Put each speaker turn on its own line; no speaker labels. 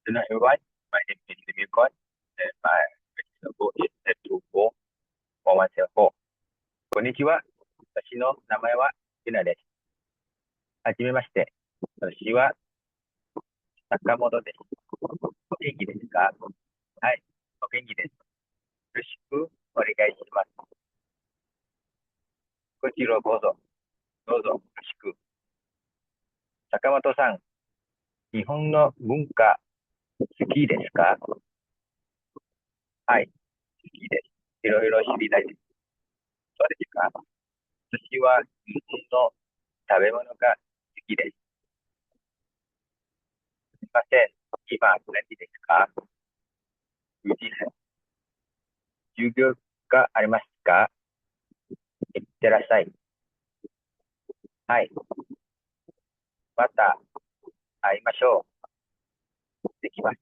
Hello everyone, my name is Demir and my register code is F24114. こんにちは。私の名前はゆなです。はじめまして。私は坂本です。お元気ですか？はい、お元気です。よろしくお願いします。こちらこそ、どうぞよろしく。坂本さん、日本の文化好きですか？はい、好きです。いろいろ知りたいです。そうですか？私は日本の食べ物が好きです。すみません。今、何時ですか？ 4 時半。授業がありますか？いってらっしゃい。はい。また会いましょう。できます。